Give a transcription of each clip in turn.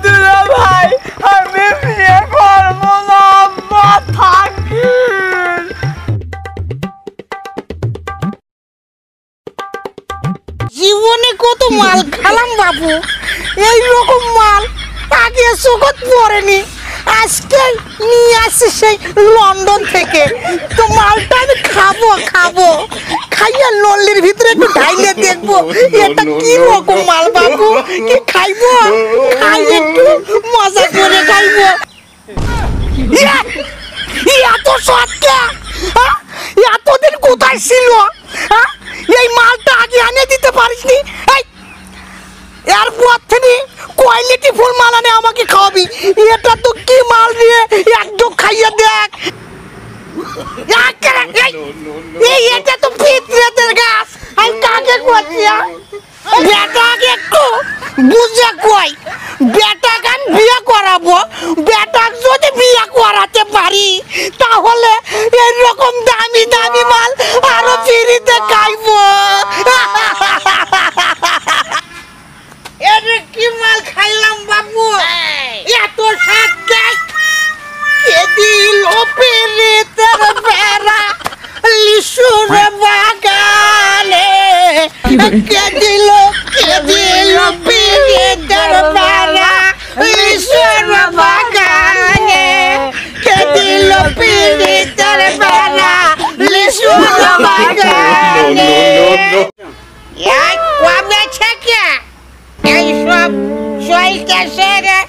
দুলা ভাই আমি বিয়ে করবো না আব্বা থাকেন। জীবনে কত মাল খালাম বাবু, এইরকম মাল আগে চোখত পড়েনি। আজকে নিয়ে আসছে সেই লন্ডন থেকে, তো মালটা আমি খাবো খাবো, খাইয়া নল্লির ভিতরে একটু ঢাইলে দেখবো এটা কি রকম মাল বাবু। কি খাইবো, খাই একটু মজা করে খাইবো। এত সৎকা এতদিন কোথায় ছিল? এই মালটা আগে আনে দিতে পারিসনি। এরপর থেকে কোয়ালিটি ফুল মাল আনে আমাকে খাওয়াবি। এটা তো কি মাল দিয়ে একদম খাইয়ে দেখ। এটা তো পিতরের গাছ। আমি কাকে করছি? বেটাকে একটু বুঝে কই, বেটাকে আমি বিয়ে করাবো। বেটাক যদি বিয়ে করাতে পারি তাহলে এরকম দামি দামি মাল আরো ফ্রিতে খাইবো। এর কি মাল খাইলাম বাবু, এত স্বাদ কে দিল পেরেতের বেড়া লিশুর বাগানে, কে দিল পেরেতের বেড়া লিশুর বাগানে, কে দিল পেরেতের বেড়া লিশুর বাগানে। এই কবে থেকে এইসব চলতেছে রে?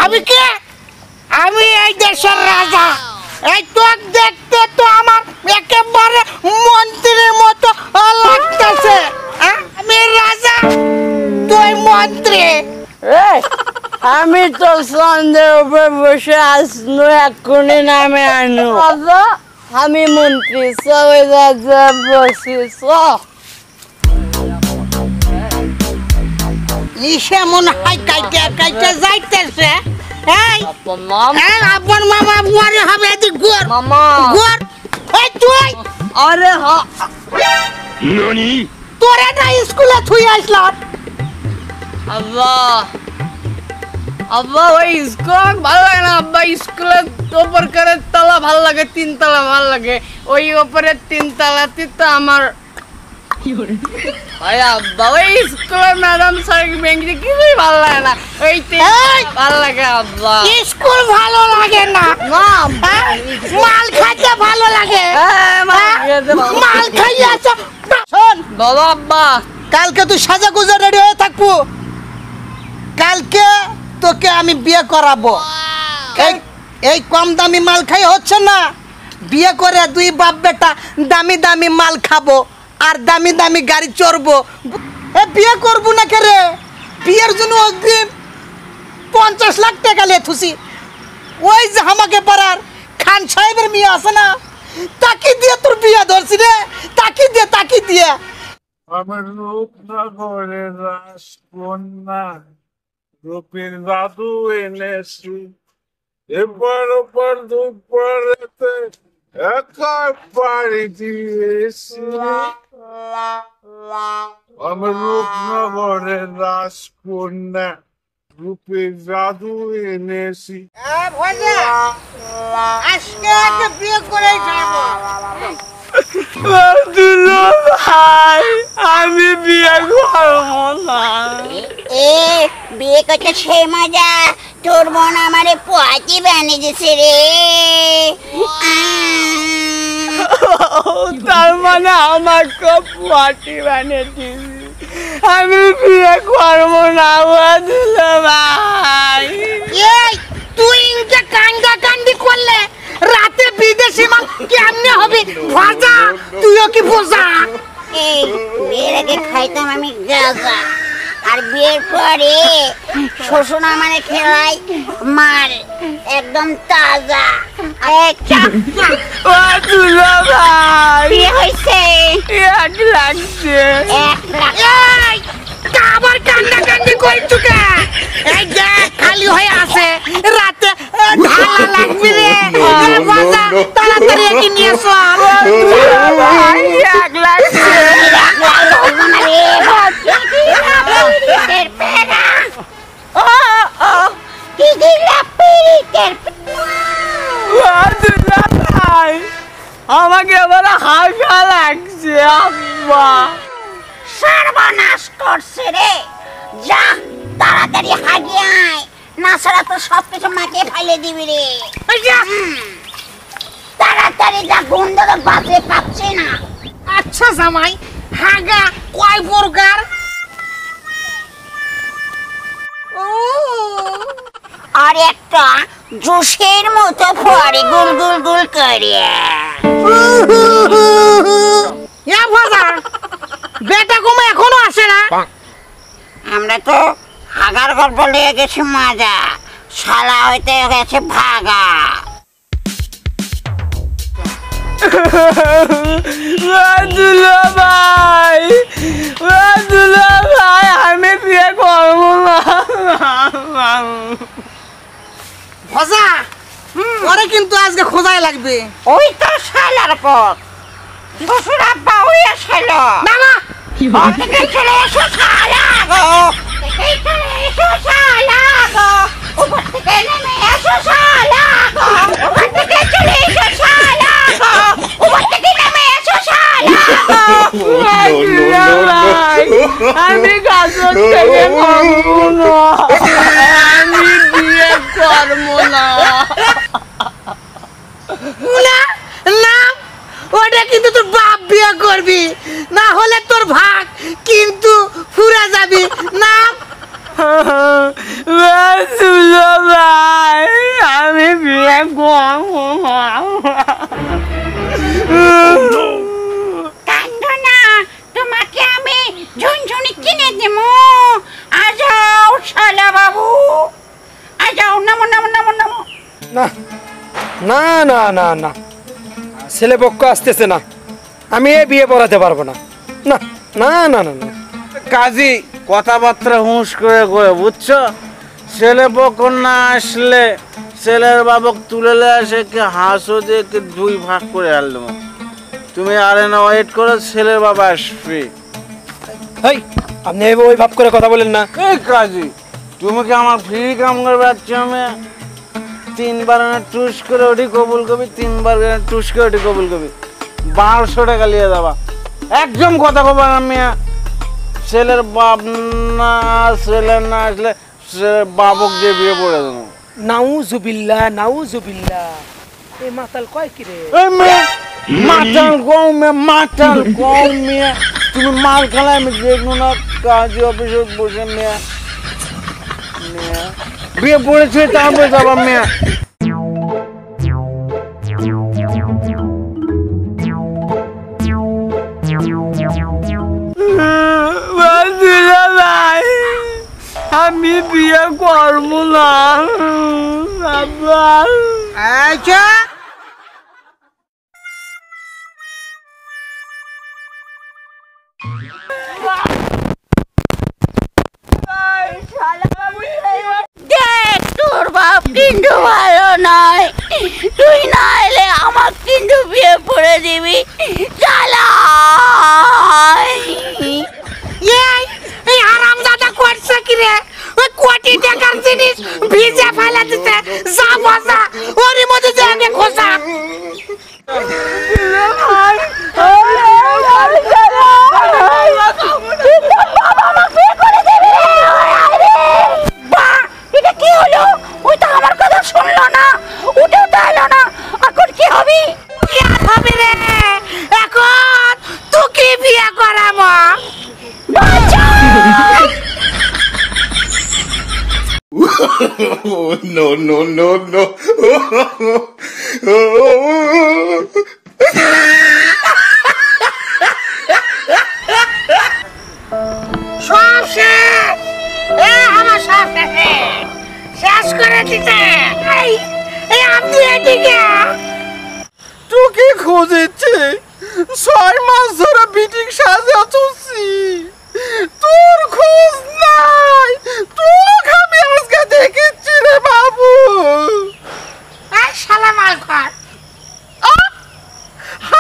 আমি কে? আমি এই দেশের রাজা। এই তোর দেখতে তো আমার একেবারে মন্ত্রীর মতো লাগতেছে। আমি রাজা, তুই মন্ত্রী। আমি তো সন্ধ্যের উপর বসে আসলো, এক্ষুনি নামে আনো। আমি মন্ত্রী সবাই রাজা বসিস। ইসে মনে হয় কাইটা কাইটা যাইতেছে। আপন মামা মরে হবে এদিক গোর মামা গোর। এই তুই আরে তোরে না স্কুলে থুই আসলাম। আব্বা আব্বা ওই স্কুল ভালো লাগে না আব্বা। স্কুলের উপর করে তলা ভালো লাগে, 3 তলা ভালো লাগে। ওই উপরে 3 তলাতে তো আমার আব্বা ওই স্কুলের ম্যাডাম স্যার বেঞ্চি কিছুই ভালো লাগে না। ওই ভালো লাগে আব্বা। স্কুল ভালো লাগে না, মাল খাইতে ভালো লাগে। মাল খাইয়া শোন বাবা আব্বা, কালকে তুই সাজা গুজা রেডি হয়ে থাকবো। কালকে তোকে আমি বিয়ে করাবো। এই কম দামি মাল খাই হচ্ছে না, বিয়ে করে দুই বাপ বেটা দামি দামি মাল খাবো আর দামি দামি গাড়ি চড়বো। বিয়ে করবো না কে রে? বিয়ের জন্য অগ্রিম 50 লাখ টাকা লিয়ে থুসি। ওই যে আমাকে পাড়ার খান সাহেবের মেয়ে আছে না, তাকে দিয়ে তোর বিয়ে ধরছি রে। তাকি দিয়ে আমার রূপনগরের রাজকন্যা রূপের জাদু এনেছি, এবার ওপর দুপুরেতে একা বাড়ি দিয়েছি। আমার রূপনগরের রাজকন্যা রূপের জাদু এনেছি। আজকে বিয়ে করে যাবো। ভাই আমি বিয়ে করবো না। বিয়ে করতে সে মজা, তোর বোন আমারে পোয়াতি বানিয়েছে রে। তার মানে আমাকে পার্টি বানিয়ে দিবি? আমি বিয়ে করবো না দুলা ভাই। তুই ইনকে কান্দি করলে রাতে বিদেশি মাল কেমনে হবে ভাজা? তুইও কি বোঝা? বিয়ের আগে খাইতাম আমি গাঁজা, আর বিয়ের পরে শ্বশুর আমারে খেলাই মার একদম তাজা। দুলা ভাই বিয়ে হয়েছে 1 লাগছে। 1 লাখ। আবার কান্দি করছু কে? এই দেখ খালি হয়ে আছে, রাতে ঢালা লাগবি রে। ভাজা তাড়াতাড়ি কি নিয়ে চল। 1 লাগছে। সর্বনাশ করছে রে। যা তাড়াতাড়ি হাগিয়ে আয়, না ছাড়া তো সবকিছু মাকে ফেলে দিবি রে। তাড়াতাড়ি যা, গন্ধটা বাজে পাচ্ছে না। আচ্ছা জামাই, হাগা কয় প্রকার? আর একটা জুসের মতো ফোয়ারে গুল গুল গুল করে। বেটা কমে এখনো আসে না? আমরা তো হাগার গল্প লেগে গেছি মাজা, শালা হইতে গেছে ভাগা। দুলা ভাই, দুলা ভাই, আমি বিয়ে করবো না। ভজা, ওরে কিন্তু আজকে খোঁজাই লাগবে। ওই তো শালার পথ, শ্বশুর আব্বা ওই আসল। না না, ঘর থেকে চলে এসো শালা গো, থেকে চলে এসো শালা গো, উপর থেকে নেমে এসো শালা গো, উপর থেকে চলে এসো শালা গো, উপর থেকে নেমে এসো শালা গো। দুলা ভাই, আমি গাছের থেকে করবো না, আমি বিয়ে করবো না। না, ওটা কিন্তু তোর বাপ বিয়ে করবি, না হলে তোর ভাগ কিন্তু ফুরে যাবি না। দুলা ভাই, আমি বিয়ে করবো না। কান্দো না, তোমাকে আমি ঝুনঝুনি কিনে দেবো। আজাও শালা বাবু, আজাও, নামো নামো নামো নামো। না না না না না, ছেলে পক্ষ আসতেছে না, আমি এ বিয়ে পড়াতে পারবো না। না না না না না, কাজী কথাবার্তা হুঁশ করে কয়ে, বুঝছো? ছেলে পক্ষ না আসলে ছেলের বাবক তুলে আসে কে হাঁসও দিয়ে কে দুই ভাগ করে আনলো। তুমি আরে না ওয়েট করো, ছেলের বাবা আসবে। হেই, আপনি ওই ভাব করে কথা বলেন না। এই কাজী, তুমি কি আমার ফ্রি কাম করবে? আমি 3 বার টুস করে ওটি কবুল করবি, 3 বার টুস করে ওটি কবুল করবি, 1200 টাকা নিয়ে যাবা। একদম কথা কব আমি, ছেলের বাপ না, ছেলে না আসলে ছেলের বাবক দিয়ে বিয়ে পড়ে দেবো। নাউজুবিল্লাহ নাউজুবিল্লাহ, এই মাতাল কয় কি রে? এই মেয়ে মাতাল কও, মেয়ে মাতাল কও, মেয়ে তুমি মাল খেলা আমি দেখবো না। কাজী অফিসে বসে মেয়ে মেয়ে বিয়ে পড়েছে, তারপরে যাবা মেয়ে। দুলা ভাই, আমি বিয়ে করবো না। আব্বা, আচ্ছা, দেখ, তোর বাপ কিন্তু ভালো নয়, তুই না এলে আমার কিন্তু বিয়ে পড়ে দিবি। চালাই এই হারামজাদা করছে কি রে? ওই কোটি টাকার জিনিস ভিজে ফেলে দিতে যা মজা, ওরই মধ্যে যে আগে খোঁজা। এটা কি হলো? ওই তো আমার কথা শুনলো না, উঠেও তো এলো না। এখন কি হবে? কি আর হবে রে? এখন তোকে বিয়ে করাবো। Oh, no, no, no, no. সব শেষ, আমার সব শেষ করে দিতে। এই আপনি এদিকে তোকে খুঁজেছে 6 মাস ধরে বিটিং সাজে আছি, তোর খোঁজ নাই। তোকে আমি আজকে দেখেছি রে বাবু। এই শালা মালখোর,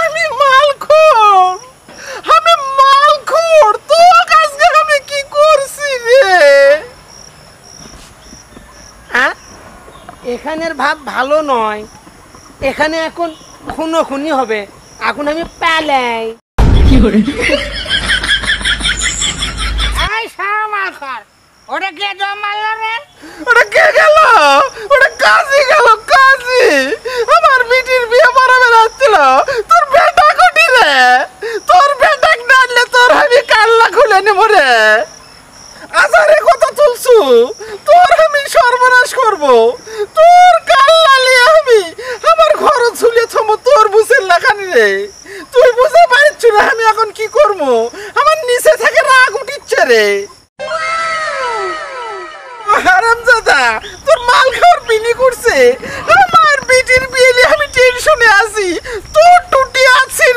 আমি মালখোর, আমি মালখোর। তোকে আজকে আমি কি করছি রে? এখানের ভাব ভালো নয়, এখানে এখন খুনোখুনি হবে। এখন আমি পালাই। ওটা কে দম মারলো রে? ওটা কে গেল? ওটা কাজী গেল, কাজী। আমার বিটির বিয়ে পড়াবে যাচ্ছিল। তোর বেটা কোটি রে? তোর বেটা না আনলে তোর আমি কাল্লা খুলে নেব রে। আজারে কথা তুলছু, তোর আমি সর্বনাশ করব। তোর কাল্লা লিয়ে আমি আমার ঘর ঝুলিয়ে থমো তোর বুঝের লাখানি রে। তুই বুঝে পারছ না আমি এখন কি করব? আমার নিচে থেকে রাগ উঠিচ্ছে রে। হারামজাদা, তোর মাল খাওয়ার বিনি করছে। আমার বিটির বিয়ে নিয়ে আমি টেনশনে আছি। তোর টুটি আছিস